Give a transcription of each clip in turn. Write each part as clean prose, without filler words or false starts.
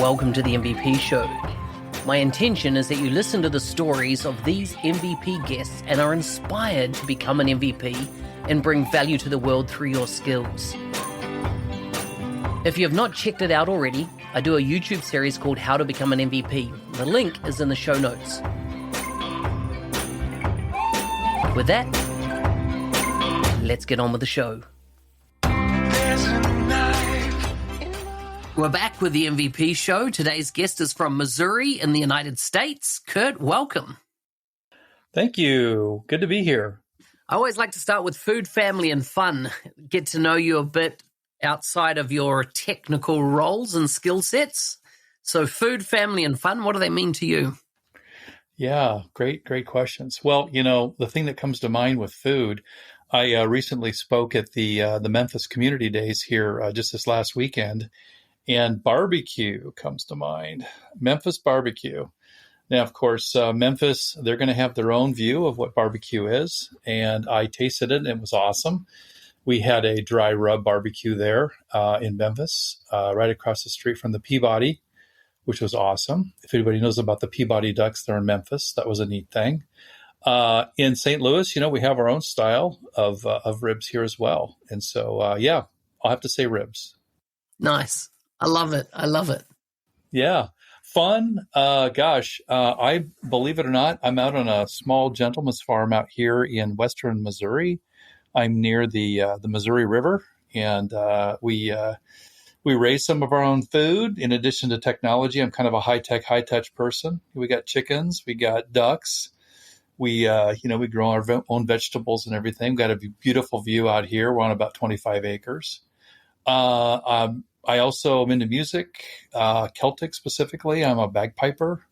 welcome to the MVP Show. My intention is that you listen to the stories of these MVP guests and are inspired to become an MVP and bring value to the world through your skills. If you have not checked it out already, I do a YouTube series called How to Become an MVP. The link is in the show notes. With that, let's get on with the show. We're back with the MVP Show. Today's guest is from Missouri in the United States. Kurt, welcome. Thank you. Good to be here. I always like to start with food, family, and fun. Get to know you a bit outside of your technical roles and skill sets. So food, family, and fun, what do they mean to you? Yeah, great questions. Well, the thing that comes to mind with food, I recently spoke at the Memphis Community Days here just this last weekend, and barbecue comes to mind. Memphis barbecue. Now, of course, Memphis, they're going to have their own view of what barbecue is, and I tasted it, and it was awesome. We had a dry rub barbecue there in Memphis, right across the street from the Peabody, which was awesome. If anybody knows about the Peabody Ducks, they're in Memphis. That was a neat thing. In St. Louis, we have our own style of ribs here as well. And so, I'll have to say ribs. Nice. I love it. Yeah. Fun. I believe it or not, I'm out on a small gentleman's farm out here in western Missouri. I'm near the Missouri River, and we raise some of our own food. In addition to technology, I'm kind of a high-tech, high-touch person. We got chickens, we got ducks. We grow our own vegetables and everything. We've got a beautiful view out here. We're on about 25 acres. I also am into music, Celtic specifically. I'm a bagpiper,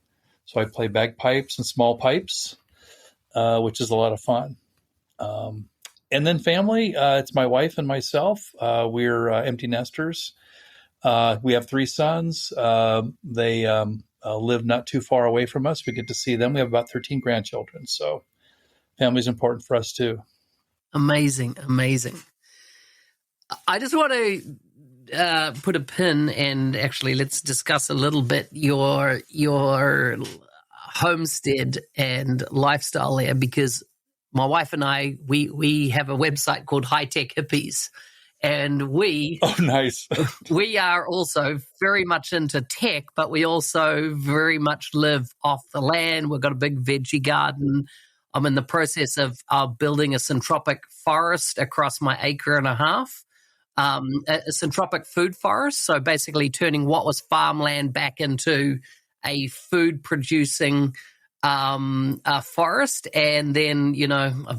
so I play bagpipes and small pipes, which is a lot of fun. And then family, it's my wife and myself. We're empty nesters. We have 3 sons. They live not too far away from us. We get to see them. We have about 13 grandchildren. So family's important for us too. Amazing. I just want to put a pin and actually let's discuss a little bit your homestead and lifestyle there, because my wife and I, we have a website called High Tech Hippies, and nice. we are also very much into tech, but we also very much live off the land. We've got a big veggie garden. I'm in the process of building a syntropic forest across my acre and a half, a syntropic food forest. So basically turning what was farmland back into a food producing forest. And then,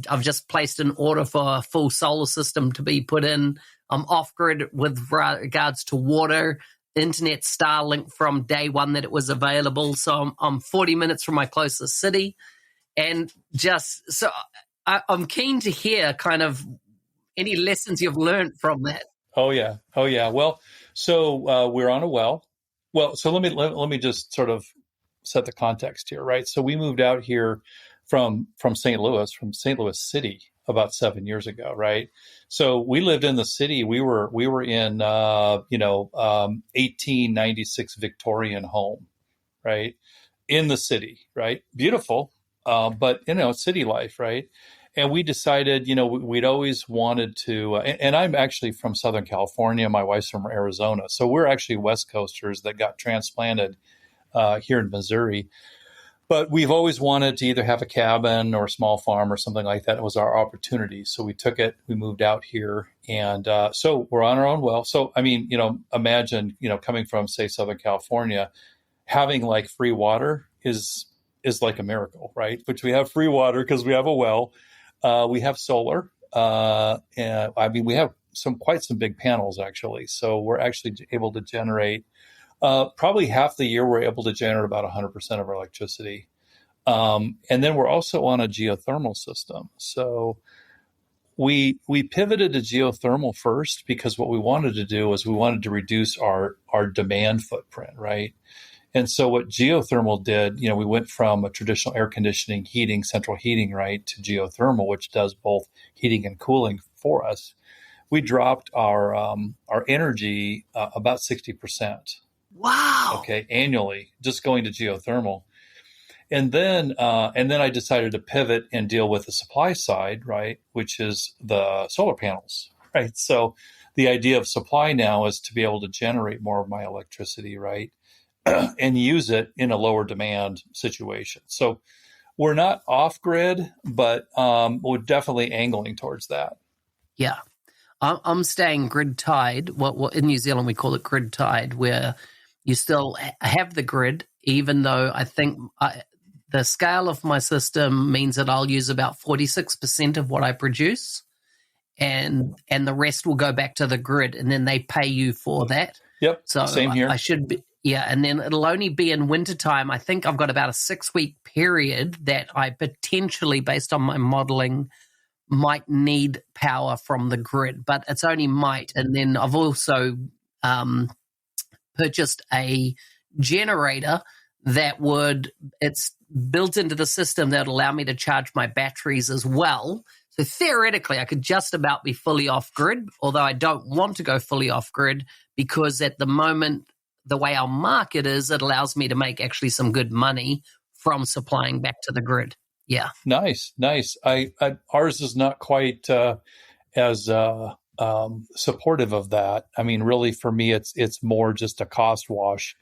I've just placed an order for a full solar system to be put in. I'm off grid with regards to water, internet, Starlink from day one that it was available. So I'm 40 minutes from my closest city. And just, so I'm keen to hear kind of any lessons you've learned from that. Oh yeah. Well, so we're on a well. Well, so let me just sort of set the context here, right? So we moved out here from St. Louis City about 7 years ago, right? So we lived in the city. We were in 1896 Victorian home, right? In the city, right? Beautiful, but city life, right? And we decided, we'd always wanted to, and I'm actually from Southern California. My wife's from Arizona. So we're actually West Coasters that got transplanted here in Missouri. But we've always wanted to either have a cabin or a small farm or something like that. It was our opportunity. So we took it, we moved out here, and so we're on our own well. So, I mean, imagine, coming from, say, Southern California, having like free water is like a miracle, right? Which we have free water because we have a well. We have solar. And I mean, we have quite some big panels, actually. So we're actually able to generate probably half the year, we're able to generate about 100% of our electricity. And then we're also on a geothermal system. So we pivoted to geothermal first because what we wanted to do was we wanted to reduce our demand footprint, right? And so what geothermal did, we went from a traditional air conditioning, heating, central heating, right, to geothermal, which does both heating and cooling for us. We dropped our energy about 60%. Wow. okay, annually, just going to geothermal. And then I decided to pivot and deal with the supply side, right, which is the solar panels, right? So the idea of supply now is to be able to generate more of my electricity, right, and use it in a lower demand situation. So we're not off grid, but we're definitely angling towards that. Yeah. I'm staying grid tied. What in New Zealand we call it grid tied, where you still have the grid, even though I think the scale of my system means that I'll use about 46% of what I produce, and the rest will go back to the grid, and then they pay you for that. Yep, So same here. I should be, yeah, and then it'll only be in wintertime. I think I've got about a 6-week period that I potentially, based on my modeling, might need power from the grid, but it's only might. And then I've also purchased a generator it's built into the system that would allow me to charge my batteries as well. So theoretically, I could just about be fully off grid, although I don't want to go fully off grid because at the moment, the way our market is, it allows me to make actually some good money from supplying back to the grid. Yeah. Nice. Ours is not quite as supportive of that. I mean, really, for me, it's more just a cost wash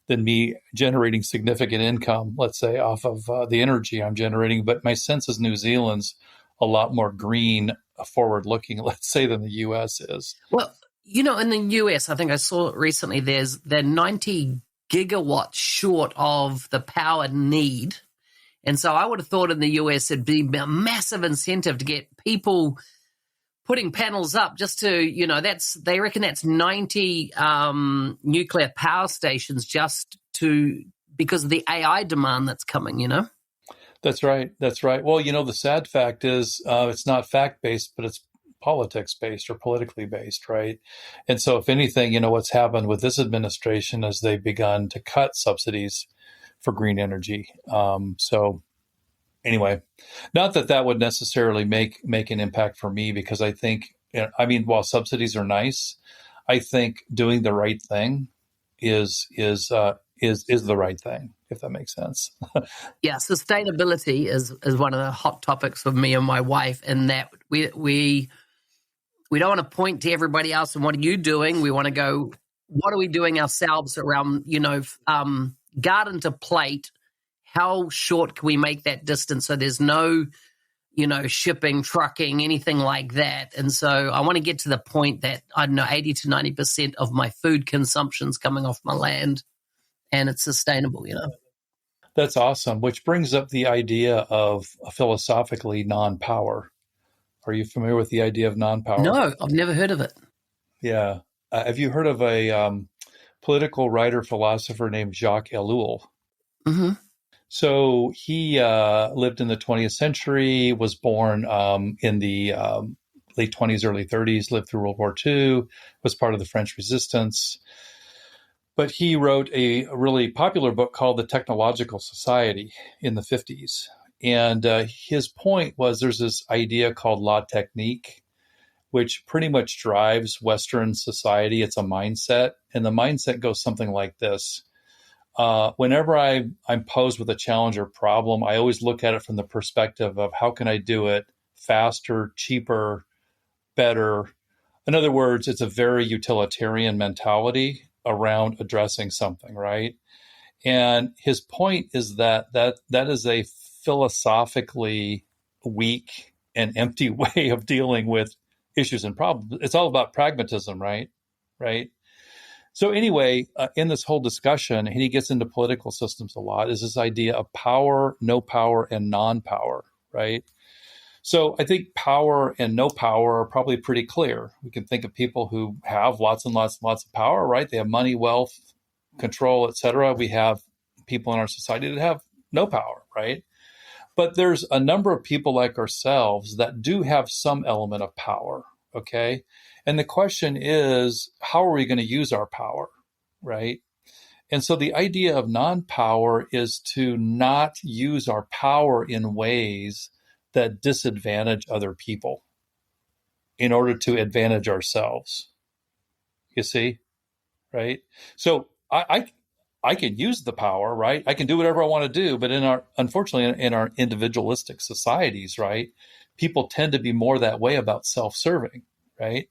than me generating significant income, let's say, off of the energy I'm generating. But my sense is New Zealand's a lot more green, forward looking, let's say, than the U.S. is. Well, in the US, I think I saw recently they're 90 gigawatts short of the power need. And so I would have thought in the US it'd be a massive incentive to get people putting panels up just to, they reckon that's 90 nuclear power stations because of the AI demand that's coming. That's right. Well, the sad fact is it's not fact-based, but it's politics-based or politically based, right? And so if anything, what's happened with this administration is they've begun to cut subsidies for green energy. So anyway, not that would necessarily make an impact for me, because I think, while subsidies are nice, I think doing the right thing is the right thing, if that makes sense. Yeah, sustainability is one of the hot topics for me and my wife, and that we don't want to point to everybody else and what are you doing. We want to go, what are we doing ourselves around, garden to plate? How short can we make that distance so there's no, shipping, trucking, anything like that? And so I want to get to the point that, 80 to 90% of my food consumption's coming off my land and it's sustainable, That's awesome, which brings up the idea of philosophically non-power. Are you familiar with the idea of non-power? No, I've never heard of it. Yeah. Have you heard of a political writer, philosopher named Jacques Ellul? Mm-hmm. So he lived in the 20th century, was born in the late 20s, early 30s, lived through World War II, was part of the French Resistance. But he wrote a really popular book called The Technological Society in the 50s. And his point was there's this idea called la technique, which pretty much drives Western society. It's a mindset. And the mindset goes something like this. Whenever I'm posed with a challenge or problem, I always look at it from the perspective of how can I do it faster, cheaper, better. In other words, it's a very utilitarian mentality around addressing something, right? And his point is that is a philosophically weak and empty way of dealing with issues and problems. It's all about pragmatism, right? Right. So anyway, in this whole discussion, and he gets into political systems a lot, is this idea of power, no power, and non-power, right? So I think power and no power are probably pretty clear. We can think of people who have lots and lots and lots of power, right? They have money, wealth, control, etc. We have people in our society that have no power, right? But there's a number of people like ourselves that do have some element of power, okay? And the question is, how are we going to use our power, right? And so the idea of non-power is to not use our power in ways that disadvantage other people in order to advantage ourselves. You see, right? So I can use the power, right? I can do whatever I want to do, but unfortunately, in our individualistic societies, right, people tend to be more that way about self-serving, right?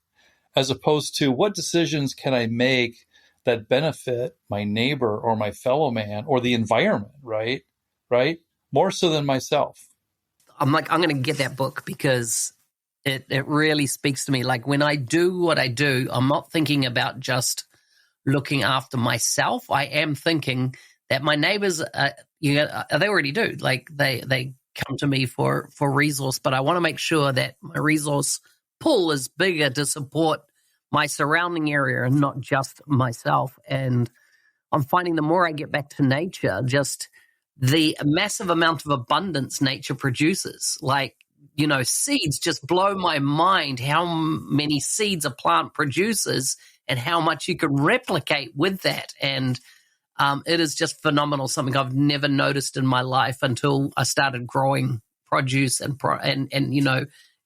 As opposed to what decisions can I make that benefit my neighbor or my fellow man or the environment, right? Right? More so than myself. I'm going to get that book because it really speaks to me. Like when I do what I do, I'm not thinking about just looking after myself. I am thinking that my neighbors, they already do. Like they come to me for resource, but I want to make sure that my resource pool is bigger to support my surrounding area and not just myself. And I'm finding the more I get back to nature, just the massive amount of abundance nature produces. Like, seeds just blow my mind how many seeds a plant produces and how much you can replicate with that. And it is just phenomenal, something I've never noticed in my life until I started growing produce and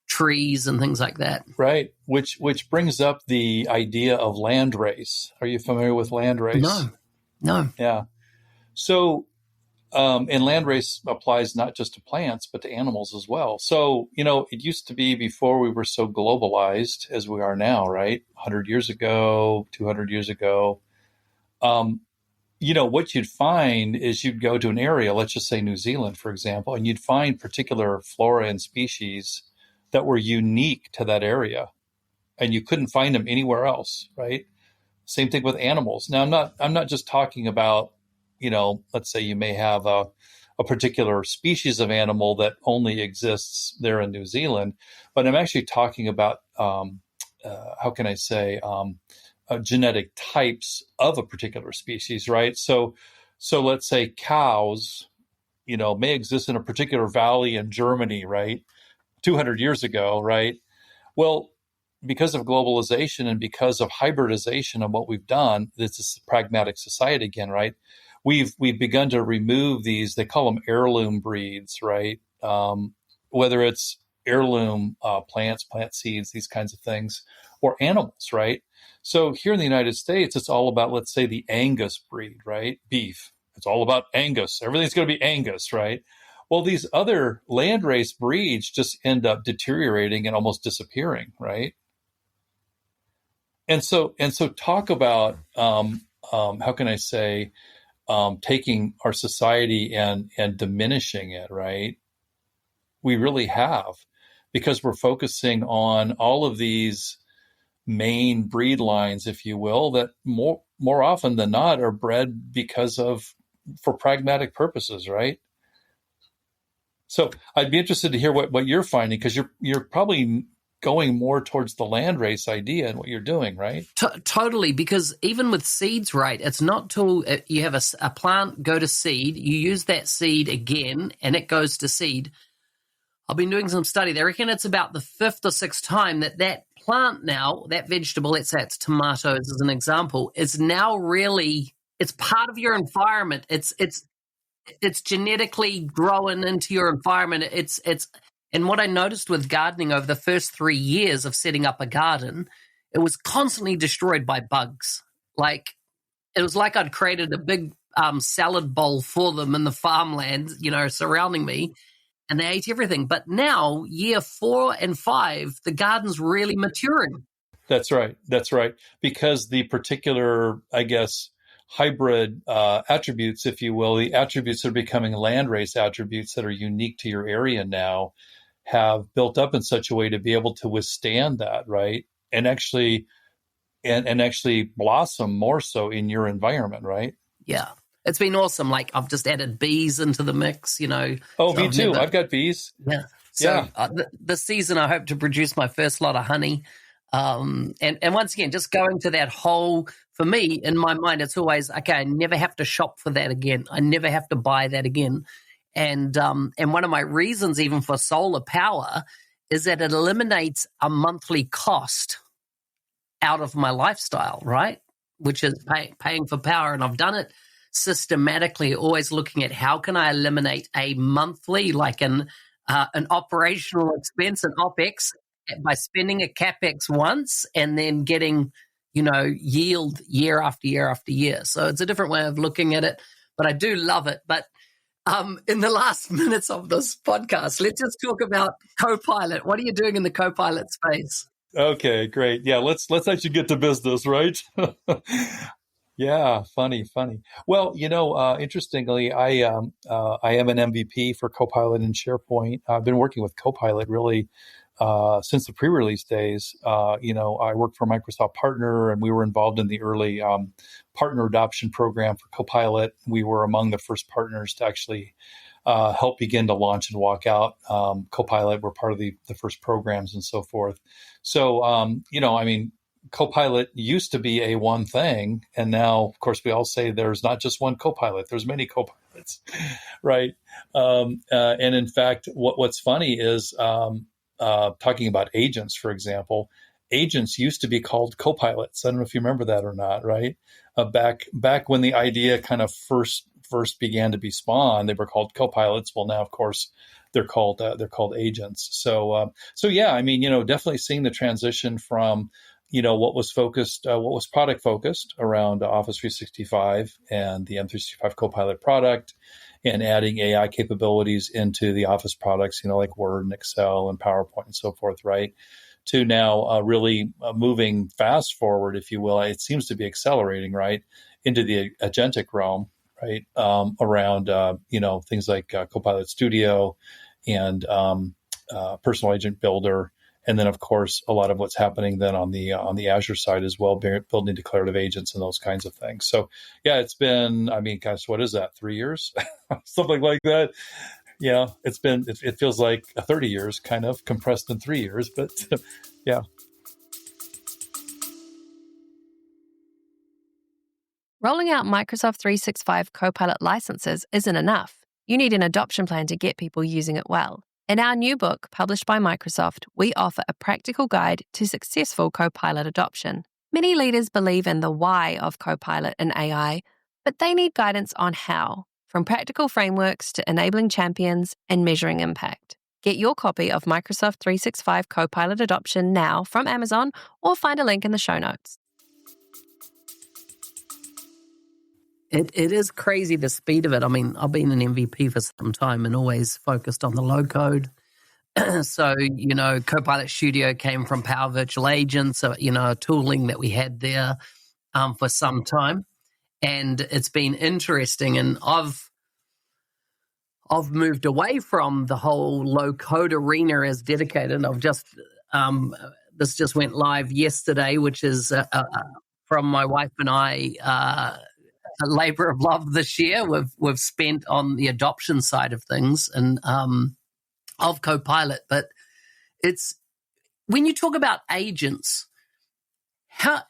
trees and things like that. Right, which brings up the idea of Landrace. Are you familiar with Landrace? No. Yeah. So, and Landrace applies not just to plants, but to animals as well. So, it used to be before we were so globalized as we are now, right? 100 years ago, 200 years ago. What you'd find is you'd go to an area, let's just say New Zealand, for example, and you'd find particular flora and species that were unique to that area, and you couldn't find them anywhere else, right? Same thing with animals. Now, I'm not just talking about, let's say you may have a particular species of animal that only exists there in New Zealand, but I'm actually talking about, how can I say, genetic types of a particular species, right? So let's say cows, may exist in a particular valley in Germany, right? 200 years ago, right? Well, because of globalization and because of hybridization of what we've done, this is a pragmatic society again, right? We've begun to remove these, they call them heirloom breeds, right? Whether it's heirloom plants, plant seeds, these kinds of things, or animals, right? So here in the United States, it's all about, let's say, the Angus breed, right? Beef. It's all about Angus. Everything's going to be Angus, right? Well, these other landrace breeds just end up deteriorating and almost disappearing, right? And so talk about, how can I say, taking our society and diminishing it, right? We really have, because we're focusing on all of these main breed lines, if you will, that more often than not are bred for pragmatic purposes, right? So I'd be interested to hear what you're finding, because you're probably going more towards the landrace idea and what you're doing, right? Totally, because even with seeds, right, it's not till you have a plant go to seed, you use that seed again, and it goes to seed. I've been doing some study. They reckon it's about the fifth or sixth time that plant now, that vegetable, let's say it's tomatoes as an example, is now really, it's part of your environment. It's genetically growing into your environment. And what I noticed with gardening over the first 3 years of setting up a garden, it was constantly destroyed by bugs. Like, it was like I'd created a big salad bowl for them in the farmland, surrounding me, and they ate everything. But now, year 4 and 5, the garden's really maturing. That's right. Because the particular, I guess, hybrid attributes, if you will, the attributes that are becoming landrace attributes that are unique to your area now, have built up in such a way to be able to withstand that, right? And actually blossom more so in your environment, right? Yeah. It's been awesome. Like, I've just added bees into the mix, Oh, me too. I've got bees. Yeah. So this season, I hope to produce my first lot of honey. And once again, just going to that whole, for me, in my mind, it's always, okay, I never have to shop for that again. I never have to buy that again. And one of my reasons even for solar power is that it eliminates a monthly cost out of my lifestyle, right? Which is paying for power. And I've done it systematically, always looking at how can I eliminate a monthly, like an operational expense, an OPEX, by spending a CAPEX once and then getting yield year after year after year. So it's a different way of looking at it, but I do love it. But in the last minutes of this podcast, let's just talk about Copilot. What are you doing in the Copilot space? Okay, great. Yeah, let's actually get to business, right? Yeah, funny. Well, interestingly, I am an MVP for Copilot and SharePoint. I've been working with Copilot really since the pre-release days. I worked for Microsoft Partner, and we were involved in the early partner adoption program for Copilot. We were among the first partners to actually help begin to launch and walk out Copilot. We're part of the first programs and so forth. So, Copilot used to be a one thing, and now, of course, we all say there's not just one Copilot, there's many Copilots, right? And in fact, what's funny is talking about agents, for example, agents used to be called Copilots. I don't know if you remember that or not, right? Back when the idea kind of first began to be spawned, they were called Copilots. Well, now, of course, they're called agents. So yeah, definitely seeing the transition from what was product focused around Office 365 and the M365 Copilot product, and adding AI capabilities into the Office products, like Word and Excel and PowerPoint and so forth, right? To now really moving fast forward, if you will. It seems to be accelerating, right, into the agentic realm, right, around things like Copilot Studio and Personal Agent Builder. And then, of course, a lot of what's happening then on the Azure side as well, building declarative agents and those kinds of things. So, yeah, it's been, gosh, what is that, 3 years? Something like that. Yeah, it feels like 30 years kind of compressed in 3 years, but yeah. Rolling out Microsoft 365 Copilot licenses isn't enough. You need an adoption plan to get people using it well. In our new book, published by Microsoft, we offer a practical guide to successful Copilot adoption. Many leaders believe in the why of Copilot and AI, but they need guidance on how, from practical frameworks to enabling champions and measuring impact. Get your copy of Microsoft 365 Copilot Adoption now from Amazon, or find a link in the show notes. It is crazy, the speed of it. I've been an MVP for some time and always focused on the low code. So, Copilot Studio came from Power Virtual Agents, a tooling that we had there for some time. And it's been interesting. And I've moved away from the whole low code arena as dedicated. I've just, this just went live yesterday, which is from my wife and I, a labor of love this year. We've spent on the adoption side of things and of Copilot. But it's when you talk about agents, how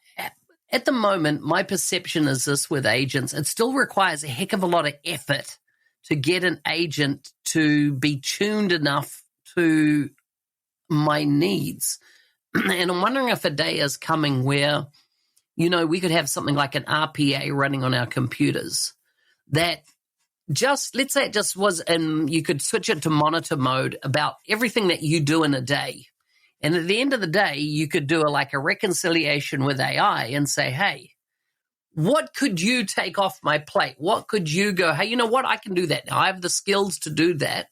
at the moment my perception is this with agents, it still requires a heck of a lot of effort to get an agent to be tuned enough to my needs. And I'm wondering if a day is coming where we could have something like an RPA running on our computers that let's say it just was, and you could switch it to monitor mode about everything that you do in a day. And at the end of the day, you could do a reconciliation with AI and say, hey, what could you take off my plate? What could you go, hey, you know what? I can do that now. I have the skills to do that.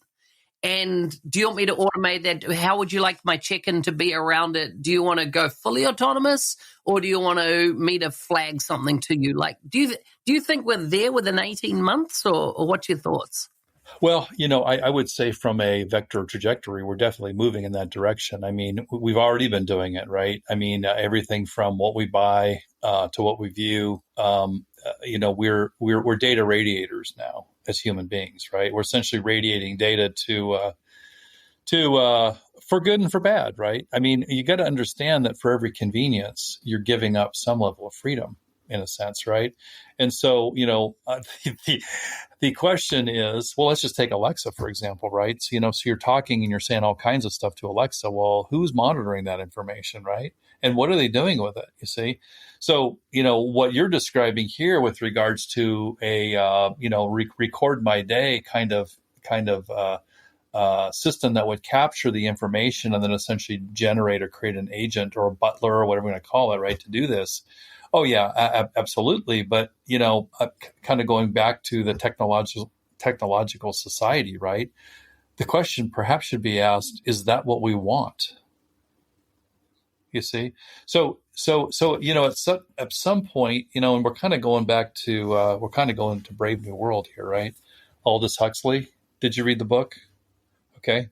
And do you want me to automate that? How would you like my check-in to be around it? Do you want to go fully autonomous, or do you want me to flag something to you? Do you think we're there within 18 months, or what's your thoughts? Well, I would say from a vector trajectory, we're definitely moving in that direction. We've already been doing it, right? Everything from what we buy to what we view. We're data radiators now as human beings, right? We're essentially radiating data to for good and for bad, right? You got to understand that for every convenience, you're giving up some level of freedom, in a sense, right? And so, the question is, well, let's just take Alexa, for example, right? So, so you're talking and you're saying all kinds of stuff to Alexa. Well, who's monitoring that information, right? And what are they doing with it, you see? So, what you're describing here with regards to a, record my day kind of system that would capture the information and then essentially generate or create an agent or a butler or whatever we're going to call it, right, to do this. Oh yeah, absolutely. But kind of going back to the technological society, right? The question perhaps should be asked: is that what we want? You see, so at some point, and we're kind of going back to Brave New World here, right? Aldous Huxley. Did you read the book? Okay.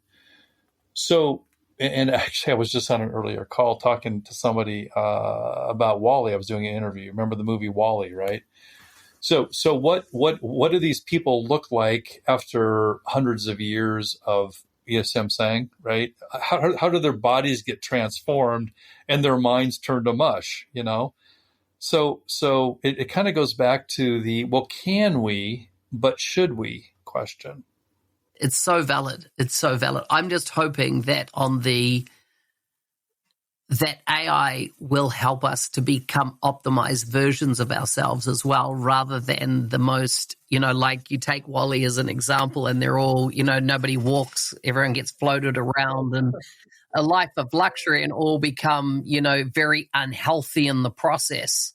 So, and actually, I was just on an earlier call talking to somebody about WALL-E. I was doing an interview. Remember the movie WALL-E, right? So what do these people look like after hundreds of years of, you see what I'm saying, right? How do their bodies get transformed and their minds turn to mush, So it kind of goes back to the, well, can we, but should we question. It's so valid. It's so valid. I'm just hoping that that AI will help us to become optimized versions of ourselves as well, rather than the most, like you take WALL-E as an example, and they're all, nobody walks, everyone gets floated around, and a life of luxury, and all become, very unhealthy in the process.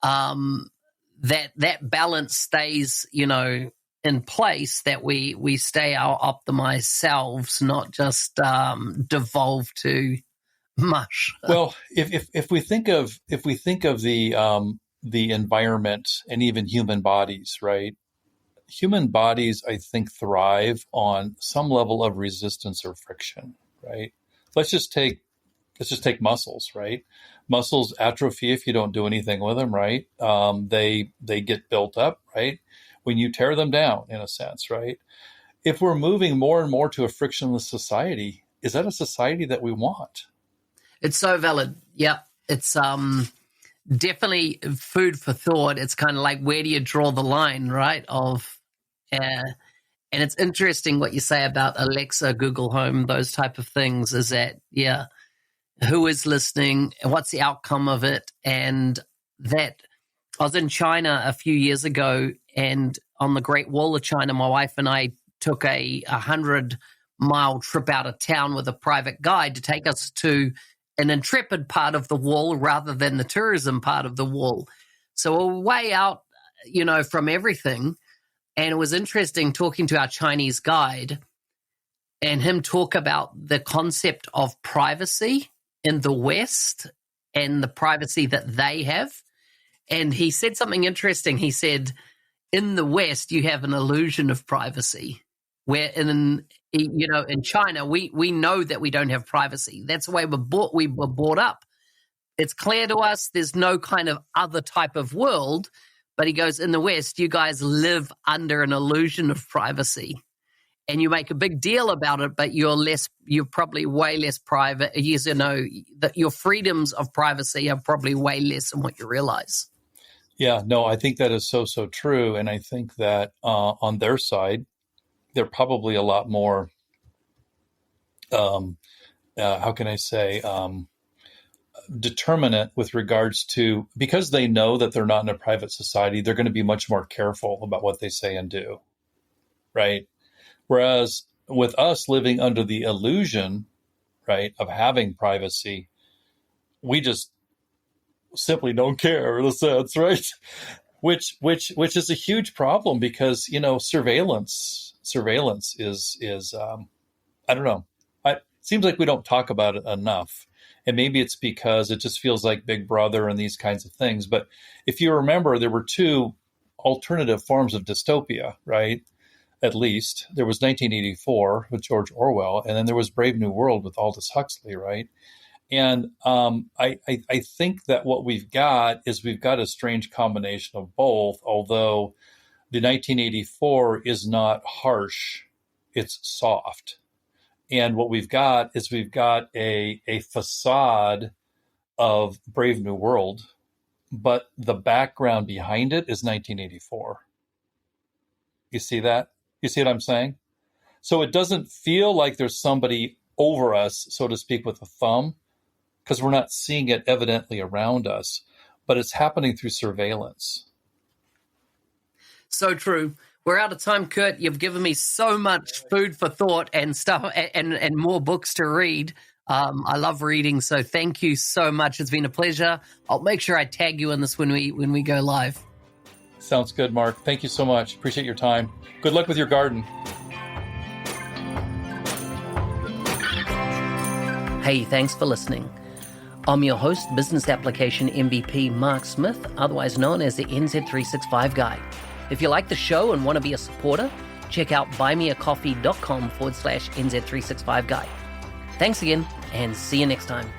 That balance stays, in place, that we stay our optimized selves, not just devolve to mush. Well, if we think of the environment and even human bodies, right? Human bodies, I think, thrive on some level of resistance or friction, right? Let's just take muscles, right? Muscles atrophy if you don't do anything with them, right? They get built up, right, when you tear them down, in a sense, right? If we're moving more and more to a frictionless society, is that a society that we want? It's so valid. Yeah, it's definitely food for thought. It's kind of like, where do you draw the line, right? And it's interesting what you say about Alexa, Google Home, those type of things. Is that, yeah, who is listening? What's the outcome of it? And that I was in China a few years ago, and on the Great Wall of China, my wife and I took a 100-mile trip out of town with a private guide to take us to an intrepid part of the wall rather than the tourism part of the wall. So we're way out, from everything. And it was interesting talking to our Chinese guide and him talk about the concept of privacy in the West and the privacy that they have. And he said something interesting. He said, in the West, you have an illusion of privacy, where in China, we know that we don't have privacy. That's the way we were brought up. It's clear to us there's no kind of other type of world. But he goes, in the West, you guys live under an illusion of privacy. And you make a big deal about it, but you're probably way less private. That your freedoms of privacy are probably way less than what you realize. Yeah, no, I think that is so true. And I think that on their side, they're probably a lot more, determinate with regards to, because they know that they're not in a private society, they're going to be much more careful about what they say and do, right? Whereas with us living under the illusion, right, of having privacy, we just simply don't care, in a sense, right? Which is a huge problem, because surveillance is I don't know. It seems like we don't talk about it enough, and maybe it's because it just feels like Big Brother and these kinds of things. But if you remember, there were two alternative forms of dystopia, right? At least there was 1984 with George Orwell, and then there was Brave New World with Aldous Huxley, right? And I think that what we've got a strange combination of both, although the 1984 is not harsh, it's soft. And what we've got a facade of Brave New World, but the background behind it is 1984. You see that? You see what I'm saying? So it doesn't feel like there's somebody over us, so to speak, with a thumb, because we're not seeing it evidently around us, but it's happening through surveillance. So true. We're out of time, Kurt. You've given me so much food for thought and stuff, and more books to read. I love reading, so thank you so much. It's been a pleasure. I'll make sure I tag you in this when we go live. Sounds good, Mark. Thank you so much. Appreciate your time. Good luck with your garden. Hey, thanks for listening. I'm your host, Business Application MVP Mark Smith, otherwise known as the NZ365 Guy. If you like the show and want to be a supporter, check out buymeacoffee.com/NZ365 Guy. Thanks again, and see you next time.